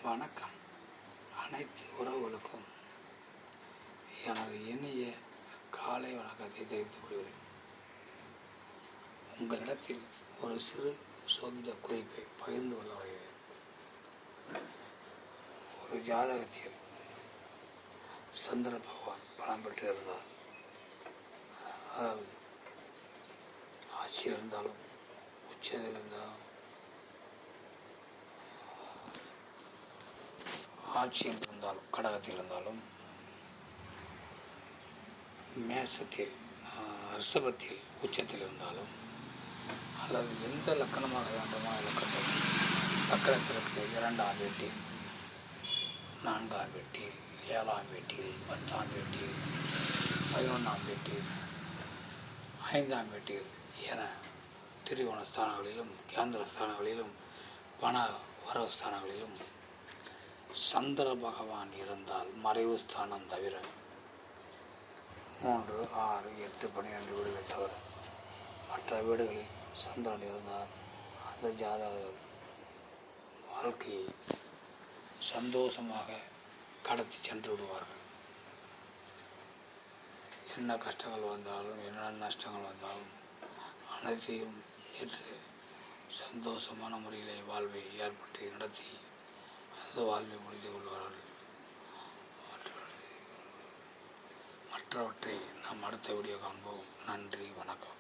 வணக்கம். அனைத்து உறவுகளுக்கும் எனது இனிய காலை வணக்கத்தை தெரிவித்துக் கொள்கிறேன். உங்களிடத்தில் ஒரு சிறு சோதிட குறிப்பை பகிர்ந்து கொள்ள வருகிறேன். ஒரு ஜாதகத்தில் சந்திர பகவான் பலம் பெற்று இருந்தார், அதாவது ஆட்சியில் இருந்தாலும் உச்சத்தில் இருந்தாலும் ஆட்சியில் இருந்தாலும் கடகத்தில் இருந்தாலும் மேசத்தில் ரிஷபத்தில் உச்சத்தில் இருந்தாலும் அல்லது எந்த லக்கணமாக வேண்டுமான லக்கணத்திற்கு 2ஆம் வீட்டில் 4ஆம் வீட்டில் 7ஆம் வீட்டில் 10ஆம் வீட்டில் 11ஆம் வீட்டில் 5ஆம் வீட்டில் என திரிகோண ஸ்தானங்களிலும் கேந்திர ஸ்தானங்களிலும் பண வரவு ஸ்தானங்களிலும் சந்திர பகவான் இருந்தால் மறைவு ஸ்தானம் தவிர 3, 6, 8, 12 வீடுகளை தவிர மற்ற வீடுகளில் சந்திரன் இருந்தால் அந்த ஜாதகர்கள் வாழ்க்கையை சந்தோஷமாக கடத்தி சென்று விடுவார்கள். என்ன கஷ்டங்கள் வந்தாலும் என்ன நஷ்டங்கள் வந்தாலும் அனைத்தையும் ஏற்று சந்தோஷமான முறையிலே வாழ்வை ஏற்படுத்தி நடத்தி அந்த வாழ்வை முடித்து கொள்வார்கள். மற்றவற்றை நாம் அடுத்த வீடியோ காண்போம். நன்றி, வணக்கம்.